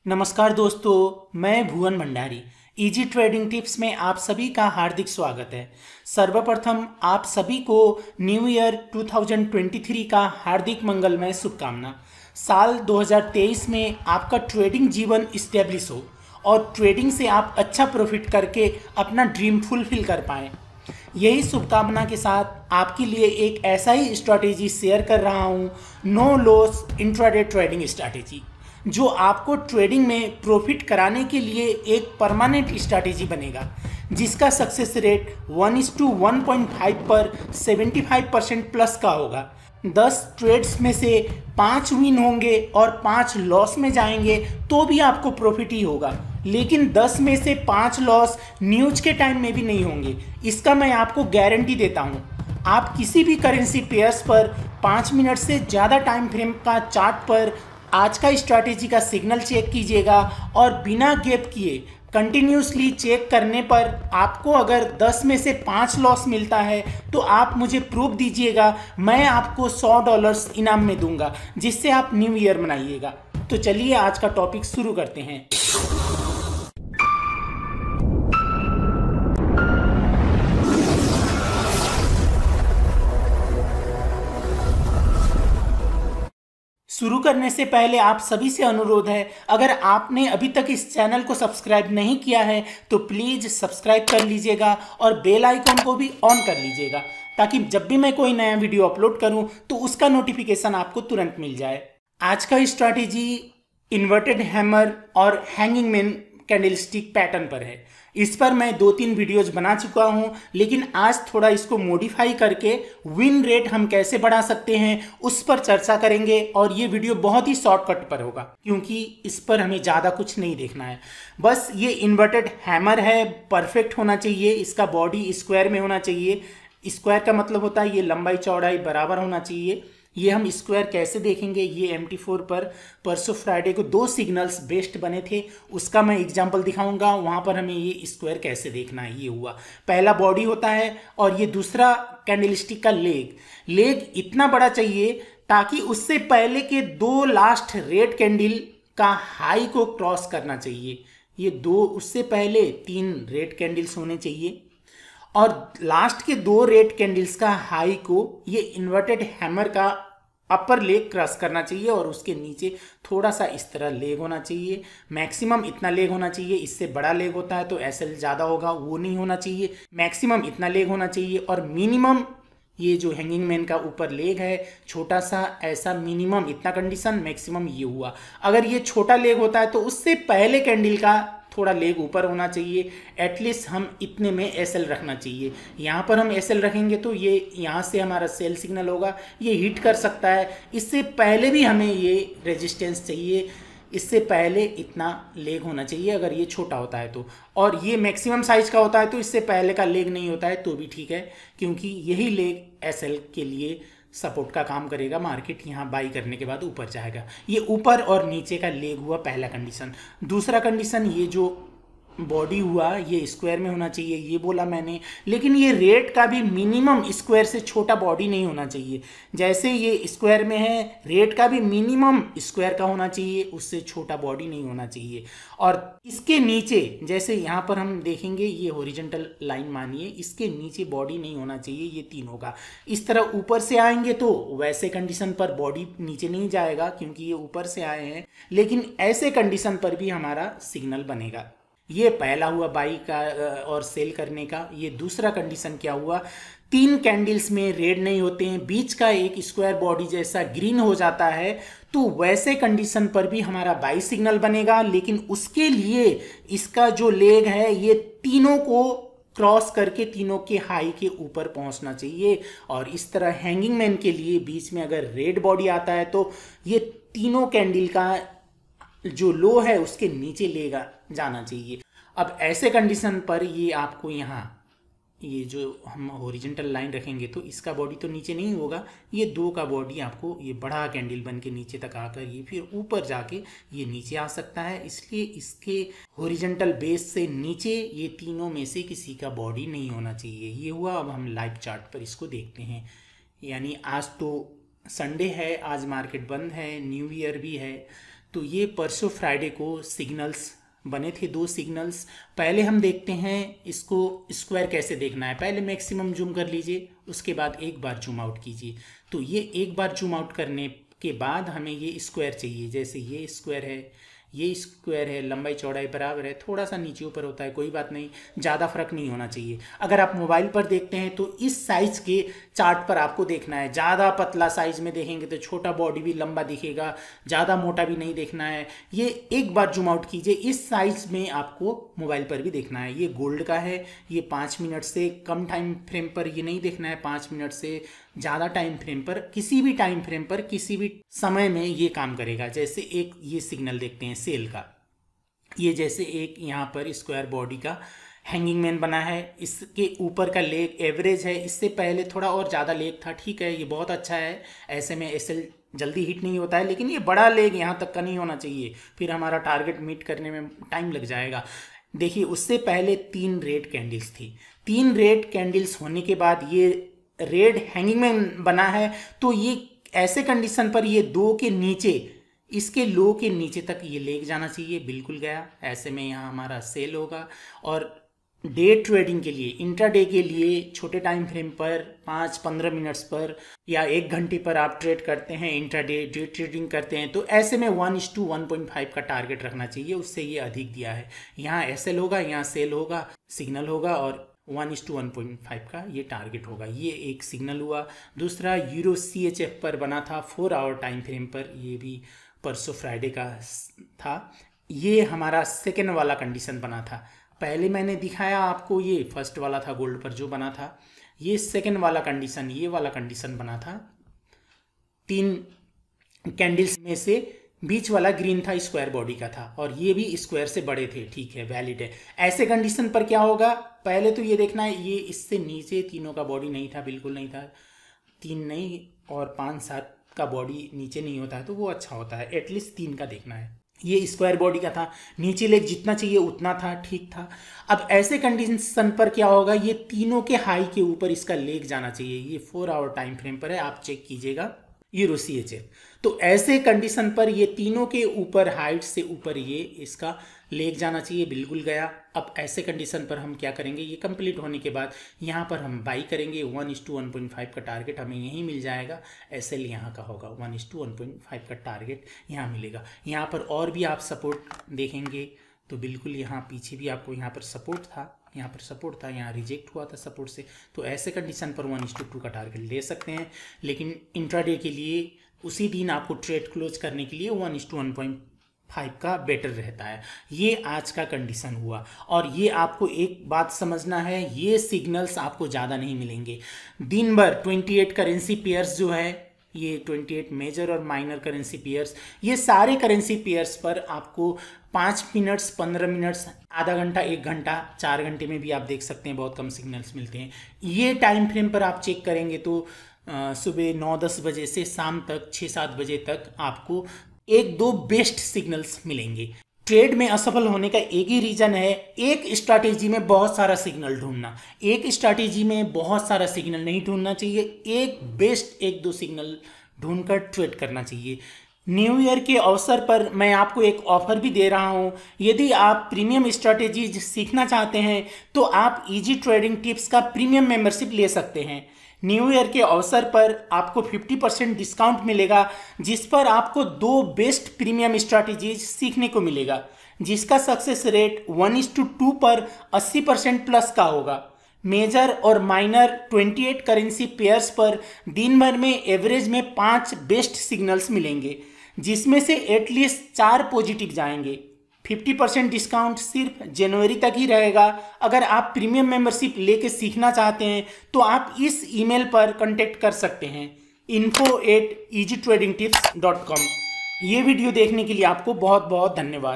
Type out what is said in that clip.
नमस्कार दोस्तों, मैं भुवन भंडारी। इजी ट्रेडिंग टिप्स में आप सभी का हार्दिक स्वागत है। सर्वप्रथम आप सभी को न्यू ईयर 2023 का हार्दिक मंगलमय शुभकामना। साल 2023 में आपका ट्रेडिंग जीवन इस्टेब्लिश हो और ट्रेडिंग से आप अच्छा प्रॉफिट करके अपना ड्रीम फुलफिल कर पाएँ। यही शुभकामना के साथ आपके लिए एक ऐसा ही स्ट्रैटेजी शेयर कर रहा हूँ, no loss intraday trading strategy, जो आपको ट्रेडिंग में प्रॉफिट कराने के लिए एक परमानेंट स्ट्रैटेजी बनेगा, जिसका सक्सेस रेट 1:1.5 पर 75% प्लस का होगा। 10 ट्रेड्स में से 5 विन होंगे और 5 लॉस में जाएंगे तो भी आपको प्रॉफिट ही होगा, लेकिन 10 में से 5 लॉस न्यूज के टाइम में भी नहीं होंगे। इसका मैं आपको गारंटी देता हूँ। आप किसी भी करेंसी पेयर्स पर 5 मिनट से ज़्यादा टाइम फ्रेम का चार्ट पर आज का स्ट्रैटेजी का सिग्नल चेक कीजिएगा और बिना गैप किए कंटिन्यूसली चेक करने पर आपको अगर 10 में से 5 लॉस मिलता है तो आप मुझे प्रूफ दीजिएगा, मैं आपको $100 इनाम में दूंगा, जिससे आप न्यू ईयर मनाइएगा। तो चलिए आज का टॉपिक शुरू करते हैं। शुरू करने से पहले आप सभी से अनुरोध है, अगर आपने अभी तक इस चैनल को सब्सक्राइब नहीं किया है तो प्लीज़ सब्सक्राइब कर लीजिएगा और बेल आइकन को भी ऑन कर लीजिएगा, ताकि जब भी मैं कोई नया वीडियो अपलोड करूं तो उसका नोटिफिकेशन आपको तुरंत मिल जाए। आज का स्ट्रैटेजी इन्वर्टेड हैमर और हैंगिंग मैन कैंडलस्टिक पैटर्न पर है। इस पर मैं 2-3 वीडियोज बना चुका हूं, लेकिन आज थोड़ा इसको मॉडिफाई करके विन रेट हम कैसे बढ़ा सकते हैं उस पर चर्चा करेंगे। और ये वीडियो बहुत ही शॉर्टकट पर होगा, क्योंकि इस पर हमें ज़्यादा कुछ नहीं देखना है। बस ये इन्वर्टेड हैमर है, परफेक्ट होना चाहिए, इसका बॉडी स्क्वायर में होना चाहिए। स्क्वायर का मतलब होता है ये लंबाई चौड़ाई बराबर होना चाहिए। ये हम स्क्वायर कैसे देखेंगे, ये MT4 पर परसों फ्राइडे को 2 सिग्नल्स बेस्ट बने थे, उसका मैं एग्जांपल दिखाऊंगा। वहाँ पर हमें ये स्क्वायर कैसे देखना है। ये हुआ पहला बॉडी होता है और ये दूसरा कैंडलस्टिक का लेग इतना बड़ा चाहिए ताकि उससे पहले के 2 लास्ट रेड कैंडल का हाई को क्रॉस करना चाहिए। ये 2 उससे पहले 3 रेड कैंडल्स होने चाहिए और लास्ट के 2 रेड कैंडल्स का हाई को ये इन्वर्टेड हैमर का अपर लेग क्रॉस करना चाहिए और उसके नीचे थोड़ा सा इस तरह लेग होना चाहिए। मैक्सिमम इतना लेग होना चाहिए। इससे बड़ा लेग होता है तो SL ज़्यादा होगा, वो नहीं होना चाहिए। मैक्सिमम इतना लेग होना चाहिए और मिनिमम ये जो हैंगिंग मैन का ऊपर लेग है छोटा सा, ऐसा मिनिमम इतना कंडीशन, मैक्सिमम ये हुआ। अगर ये छोटा लेग होता है तो उससे पहले कैंडल का थोड़ा लेग ऊपर होना चाहिए। एटलीस्ट हम इतने में SL रखना चाहिए। यहाँ पर हम SL रखेंगे तो ये यहाँ से हमारा सेल सिग्नल होगा, ये हिट कर सकता है। इससे पहले भी हमें ये रेजिस्टेंस चाहिए, इससे पहले इतना लेग होना चाहिए अगर ये छोटा होता है तो। और ये मैक्सिमम साइज का होता है तो इससे पहले का लेग नहीं होता है तो भी ठीक है, क्योंकि यही लेग SL के लिए सपोर्ट का काम करेगा। मार्केट यहाँ बाई करने के बाद ऊपर जाएगा। ये ऊपर और नीचे का लेग हुआ पहला कंडीशन। दूसरा कंडीशन, ये जो बॉडी हुआ ये स्क्वायर में होना चाहिए, ये बोला मैंने, लेकिन ये रेट का भी मिनिमम स्क्वायर से छोटा बॉडी नहीं होना चाहिए। जैसे ये स्क्वायर में है, रेट का भी मिनिमम स्क्वायर का होना चाहिए, उससे छोटा बॉडी नहीं होना चाहिए। और इसके नीचे, जैसे यहाँ पर हम देखेंगे, ये हॉरिजॉन्टल लाइन मानिए, इसके नीचे बॉडी नहीं होना चाहिए, ये 3 होगा। इस तरह ऊपर से आएंगे तो वैसे कंडीशन पर बॉडी नीचे नहीं जाएगा क्योंकि ये ऊपर से आए हैं, लेकिन ऐसे कंडीशन पर भी हमारा सिग्नल बनेगा। ये पहला हुआ बाई का और सेल करने का। ये दूसरा कंडीशन क्या हुआ, 3 कैंडल्स में रेड नहीं होते हैं, बीच का एक स्क्वायर बॉडी जैसा ग्रीन हो जाता है, तो वैसे कंडीशन पर भी हमारा बाई सिग्नल बनेगा। लेकिन उसके लिए इसका जो लेग है ये तीनों को क्रॉस करके तीनों के हाई के ऊपर पहुंचना चाहिए। और इस तरह हैंगिंग मैन के लिए बीच में अगर रेड बॉडी आता है तो ये तीनों कैंडल का जो लो है उसके नीचे लेगा जाना चाहिए। अब ऐसे कंडीशन पर ये आपको यहाँ ये जो हम हॉरिजॉन्टल लाइन रखेंगे तो इसका बॉडी तो नीचे नहीं होगा, ये 2 का बॉडी आपको ये बड़ा कैंडल बन के नीचे तक आकर ये फिर ऊपर जाके ये नीचे आ सकता है। इसलिए इसके हॉरिजॉन्टल बेस से नीचे ये तीनों में से किसी का बॉडी नहीं होना चाहिए। ये हुआ। अब हम लाइव चार्ट पर इसको देखते हैं। यानी आज तो संडे है, आज मार्केट बंद है, न्यू ईयर भी है, तो ये परसों फ्राइडे को सिग्नल्स बने थे, 2 सिग्नल्स। पहले हम देखते हैं इसको स्क्वायर कैसे देखना है। पहले मैक्सिमम जूम कर लीजिए, उसके बाद एक बार जूम आउट कीजिए। तो ये एक बार जूम आउट करने के बाद हमें ये स्क्वायर चाहिए। जैसे ये स्क्वायर है, ये स्क्वायर है, लंबाई चौड़ाई बराबर है, थोड़ा सा नीचे ऊपर होता है, कोई बात नहीं, ज़्यादा फर्क नहीं होना चाहिए। अगर आप मोबाइल पर देखते हैं तो इस साइज़ के चार्ट पर आपको देखना है। ज़्यादा पतला साइज़ में देखेंगे तो छोटा बॉडी भी लंबा दिखेगा, ज़्यादा मोटा भी नहीं देखना है। ये एक बार जूम आउट कीजिए, इस साइज़ में आपको मोबाइल पर भी देखना है। ये गोल्ड का है, ये 5 मिनट से कम टाइम फ्रेम पर ये नहीं देखना है, 5 मिनट से ज़्यादा टाइम फ्रेम पर, किसी भी टाइम फ्रेम पर किसी भी समय में ये काम करेगा। जैसे एक ये सिग्नल देखते हैं सेल का, ये जैसे एक यहाँ पर स्क्वायर बॉडी का हैंगिंग मैन बना है, इसके ऊपर का लेग एवरेज है, इससे पहले थोड़ा और ज़्यादा लेग था, ठीक है, ये बहुत अच्छा है। ऐसे में एसएल जल्दी हिट नहीं होता है, लेकिन ये बड़ा लेग यहाँ तक का नहीं होना चाहिए, फिर हमारा टारगेट मीट करने में टाइम लग जाएगा। देखिए उससे पहले 3 रेड कैंडल्स थी, 3 रेड कैंडल्स होने के बाद ये रेड हैंगिंग मैन बना है। तो ये ऐसे कंडीशन पर ये 2 के नीचे, इसके लो के नीचे तक ये लेग जाना चाहिए, बिल्कुल गया। ऐसे में यहाँ हमारा सेल होगा। और डे ट्रेडिंग के लिए, इंट्राडे के लिए छोटे टाइम फ्रेम पर 5-15 मिनट्स पर या 1 घंटे पर आप ट्रेड करते हैं, इंट्राडे डे ट्रेडिंग करते हैं, तो ऐसे में 1:1.5 का टारगेट रखना चाहिए। उससे ये अधिक दिया है, यहाँ एसएल होगा, यहाँ सेल होगा, सिग्नल होगा, और 1:1.5 का ये टारगेट होगा। ये एक सिग्नल हुआ। दूसरा यूरो CHF पर बना था 4 आवर टाइम फ्रेम पर, ये भी परसों फ्राइडे का था। ये हमारा सेकेंड वाला कंडीशन बना था। पहले मैंने दिखाया आपको, ये फर्स्ट वाला था गोल्ड पर जो बना था, ये सेकेंड वाला कंडीशन, ये वाला कंडीशन बना था। 3 कैंडल्स में से बीच वाला ग्रीन था, स्क्वायर बॉडी का था, और ये भी स्क्वायर से बड़े थे, ठीक है, वैलिड है। ऐसे कंडीशन पर क्या होगा, पहले तो ये देखना है, ये इससे नीचे तीनों का बॉडी नहीं था, बिल्कुल नहीं था, 3 नहीं और 5-7 का बॉडी नीचे नहीं होता है, तो वो अच्छा होता है, एटलीस्ट 3 का देखना है। ये स्क्वायर बॉडी का था, नीचे लेग जितना चाहिए उतना था, ठीक था। अब ऐसे कंडीशन पर क्या होगा, ये तीनों के हाई के ऊपर इसका लेग जाना चाहिए। ये 4 आवर टाइम फ्रेम पर है, आप चेक कीजिएगा, यूरो CHF। तो ऐसे कंडीशन पर ये तीनों के ऊपर, हाइट से ऊपर ये इसका लेग जाना चाहिए, बिल्कुल गया। अब ऐसे कंडीशन पर हम क्या करेंगे, ये कंप्लीट होने के बाद यहाँ पर हम बाई करेंगे, 1:1.5 का टारगेट हमें यहीं मिल जाएगा। एसएल यहाँ का होगा, 1:1.5 का टारगेट यहाँ मिलेगा। यहाँ पर और भी आप सपोर्ट देखेंगे तो बिल्कुल यहाँ पीछे भी आपको यहाँ पर सपोर्ट था, यहाँ पर सपोर्ट था, यहाँ रिजेक्ट हुआ था सपोर्ट से। तो ऐसे कंडीशन पर 1:2 का टारगेट ले सकते हैं। लेकिन इंट्राडे के लिए, उसी दिन आपको ट्रेड क्लोज करने के लिए 1:1.5 का बेटर रहता है। ये आज का कंडीशन हुआ। और ये आपको एक बात समझना है, ये सिग्नल्स आपको ज़्यादा नहीं मिलेंगे दिन भर। 28 करेंसी पेयर्स जो है, ये 28 मेजर और माइनर करेंसी पेयर्स, ये सारे करेंसी पेयर्स पर आपको 5 मिनट्स, 15 मिनट्स, आधा घंटा, 1 घंटा, 4 घंटे में भी आप देख सकते हैं, बहुत कम सिग्नल्स मिलते हैं। ये टाइम फ्रेम पर आप चेक करेंगे तो सुबह 9-10 बजे से शाम तक 6-7 बजे तक आपको 1-2 बेस्ट सिग्नल्स मिलेंगे। ट्रेड में असफल होने का एक ही रीजन है, एक स्ट्रैटेजी में बहुत सारा सिग्नल ढूंढना। एक स्ट्रैटेजी में बहुत सारा सिग्नल नहीं ढूंढना चाहिए, एक बेस्ट 1-2 सिग्नल ढूंढकर ट्रेड करना चाहिए। न्यू ईयर के अवसर पर मैं आपको एक ऑफर भी दे रहा हूं। यदि आप प्रीमियम स्ट्रैटेजीज सीखना चाहते हैं तो आप इजी ट्रेडिंग टिप्स का प्रीमियम मेंबरशिप ले सकते हैं। न्यू ईयर के अवसर पर आपको 50% डिस्काउंट मिलेगा, जिस पर आपको 2 बेस्ट प्रीमियम स्ट्रैटेजीज सीखने को मिलेगा, जिसका सक्सेस रेट 1:2 पर 80% प्लस का होगा। मेजर और माइनर 28 करेंसी पेयर्स पर दिन भर में एवरेज में 5 बेस्ट सिग्नल्स मिलेंगे, जिसमें से एटलीस्ट 4 पॉजिटिव जाएंगे। 50% डिस्काउंट सिर्फ जनवरी तक ही रहेगा। अगर आप प्रीमियम मेंबरशिप लेके सीखना चाहते हैं तो आप इस ईमेल पर कांटेक्ट कर सकते हैं, info@easytradingtips.com। ये वीडियो देखने के लिए आपको बहुत बहुत धन्यवाद।